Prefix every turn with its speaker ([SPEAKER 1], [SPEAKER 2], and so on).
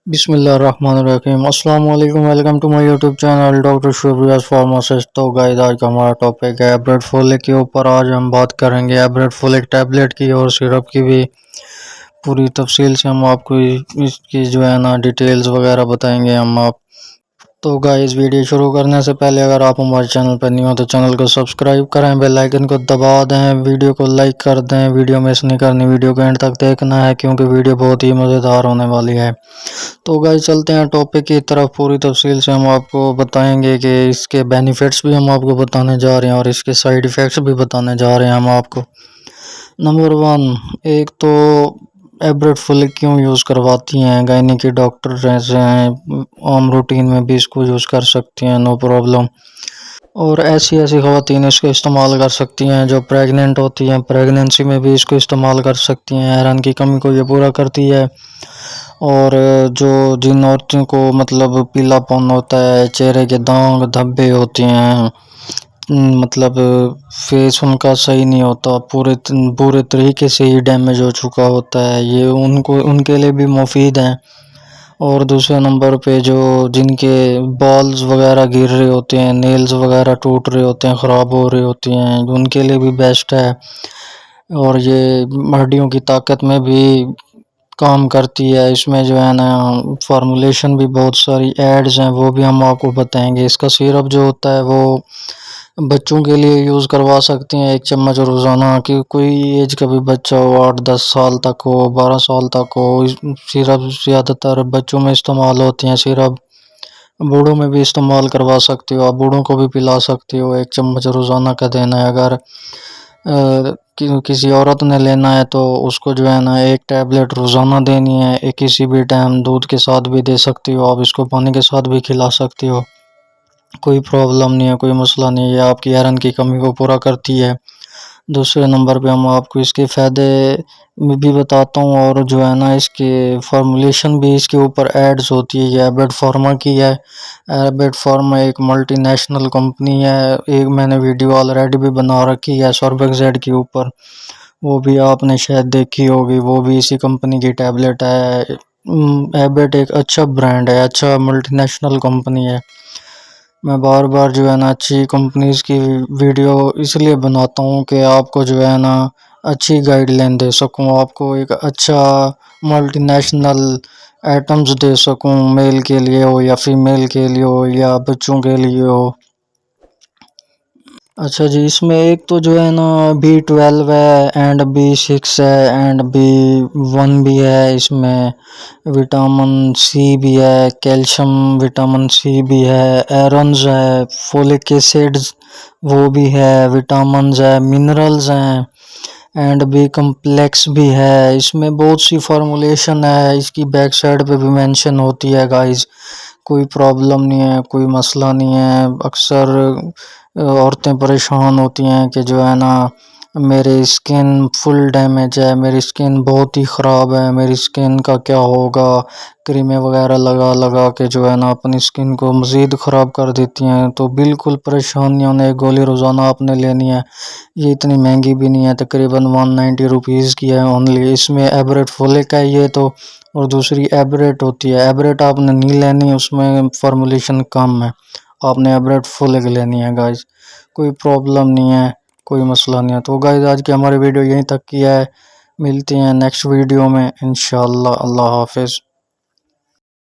[SPEAKER 1] بسم اللہ الرحمن الرحیم۔ السلام علیکم، welcome to my YouTube channel doctor شوبریاز فارماسسٹ۔ تو گائز آج کا ہمارا ٹاپک ہے ایبریٹ فولک کے اوپر۔ آج ہم بات کریں گے ایبریٹ فولک ٹیبلٹ کی اور سرپ کی بھی پوری تفصیل سے ہم آپ کو اس کی جو ہے نا ڈیٹیلز وغیرہ بتائیں گے ہم آپ۔ تو گائز ویڈیو شروع کرنے سے پہلے اگر آپ ہمارے چینل پر نہیں ہو تو چینل کو سبسکرائب کریں، بیل آئیکن کو دبا دیں، ویڈیو کو لائک کر دیں، ویڈیو مس نہیں کرنی، ویڈیو کو اینڈ تک دیکھنا ہے کیونکہ ویڈیو بہت ہی مزیدار ہونے والی ہے۔ تو گائز چلتے ہیں ٹاپک کی طرف۔ پوری تفصیل سے ہم آپ کو بتائیں گے کہ اس کے بینیفٹس بھی ہم آپ کو بتانے جا رہے ہیں اور اس کے سائیڈ ایفیکٹس بھی بتانے جا رہے ہیں ہم آپ کو۔ نمبر 1، ایک تو ایبریٹ فولک کیوں یوز کرواتی ہیں گائنی کے ڈاکٹر ایسے ہیں، عام روٹین میں بھی اس کو یوز کر سکتی ہیں، نو پرابلم۔ اور ایسی خواتین اس کو استعمال کر سکتی ہیں جو پریگننٹ ہوتی ہیں، پریگننسی میں بھی اس کو استعمال کر سکتی ہیں۔ آئرن کی کمی کو یہ پورا کرتی ہے۔ اور جن عورتوں کو مطلب پیلا پن ہوتا ہے، چہرے کے داغ دھبے ہوتے ہیں، مطلب فیس ان کا صحیح نہیں ہوتا، پورے طریقے سے ہی ڈیمیج ہو چکا ہوتا ہے، یہ ان کے لیے بھی مفید ہیں۔ اور دوسرے نمبر پہ جن کے بالز وغیرہ گر رہے ہوتے ہیں، نیلز وغیرہ ٹوٹ رہے ہوتے ہیں، خراب ہو رہے ہوتے ہیں، ان کے لیے بھی بیسٹ ہے۔ اور یہ ہڈیوں کی طاقت میں بھی کام کرتی ہے۔ اس میں جو ہے نا فارمولیشن بھی بہت ساری ایڈز ہیں، وہ بھی ہم آپ کو بتائیں گے۔ اس کا سیرپ جو ہوتا ہے وہ بچوں کے لیے یوز کروا سکتے ہیں، 1 چمچ روزانہ، کہ کوئی ایج کا بھی بچہ ہو، 8-10 سال تک ہو، 12 سال تک ہو۔ سیرپ زیادہ تر بچوں میں استعمال ہوتے ہیں سیرپ، بوڑھوں میں بھی استعمال کروا سکتے ہو، آپ بوڑھوں کو بھی پلا سکتے ہو۔ 1 چمچ روزانہ کا دینا ہے۔ اگر کسی عورت نے لینا ہے تو اس کو جو ہے نا 1 ٹیبلٹ روزانہ دینی ہے، کسی بھی ٹائم دودھ کے ساتھ بھی دے سکتی ہو آپ، اس کو پانی کے ساتھ بھی کھلا سکتی ہو، کوئی پرابلم نہیں ہے، کوئی مسئلہ نہیں ہے، یہ آپ کی آئرن کی کمی کو پورا کرتی ہے۔ دوسرے نمبر پہ ہم آپ کو اس کے فائدے بھی بتاتا ہوں، اور جو ہے نا اس کے فارمولیشن بھی اس کے اوپر ایڈز ہوتی ہے۔ یہ ایبریٹ فارما کی ہے۔ ایبریٹ فارما ایک ملٹی نیشنل کمپنی ہے۔ ایک میں نے ویڈیو آلریڈی بھی بنا رکھی ہے سوربیکزیڈ کے اوپر، وہ بھی آپ نے شاید دیکھی ہوگی، وہ بھی اسی کمپنی کی ٹیبلٹ ہے۔ ایبریٹ ایک اچھا برانڈ ہے، اچھا ملٹی نیشنل کمپنی ہے۔ میں بار بار جو ہے نا اچھی کمپنیز کی ویڈیو اس لیے بناتا ہوں کہ آپ کو جو ہے نا اچھی گائیڈ لائن دے سکوں، آپ کو ایک اچھا ملٹی نیشنل آئٹمز دے سکوں، میل کے لیے ہو یا فیمیل کے لیے ہو یا بچوں کے لیے ہو۔ اچھا جی، اس میں ایک تو جو ہے نا B12 ہے، اینڈ B6 ہے، اینڈ B1 بھی ہے، اس میں وٹامن سی بھی ہے، کیلشیم وٹامن سی بھی ہے، آئرنز ہے، فولک ایسڈز وہ بھی ہے، وٹامنز ہے، منرلز ہیں، اینڈ B کمپلیکس بھی ہے۔ اس میں بہت سی فارمولیشن ہے، اس کی بیک سائڈ پہ بھی مینشن ہوتی ہے گائز، کوئی پرابلم نہیں ہے، کوئی مسئلہ نہیں ہے۔ اکثر عورتیں پریشان ہوتی ہیں کہ جو ہے نا میرے اسکن فل ڈیمیج ہے، میری اسکن بہت ہی خراب ہے، میری اسکن کا کیا ہوگا، کریمیں وغیرہ لگا کے جو ہے نا اپنی اسکن کو مزید خراب کر دیتی ہیں۔ تو بالکل پریشان نہیں ہونے، 1 گولی روزانہ آپ نے لینی ہے، یہ اتنی مہنگی بھی نہیں ہے، تقریباً 190 روپیز کی ہے اونلی۔ اس میں ایبریٹ فولک ہے یہ تو، اور دوسری ایبریٹ ہوتی ہے۔ ایبریٹ آپ نے نہیں لینی، اس میں فارمولیشن کم ہے، آپ نے ایبریٹ فولک لینی ہے گائز، کوئی پرابلم نہیں ہے، کوئی مسئلہ نہیں ہے۔ تو گائز آج کی ہماری ویڈیو یہیں تک کی ہے، ملتے ہیں نیکسٹ ویڈیو میں انشاءاللہ۔ اللہ حافظ۔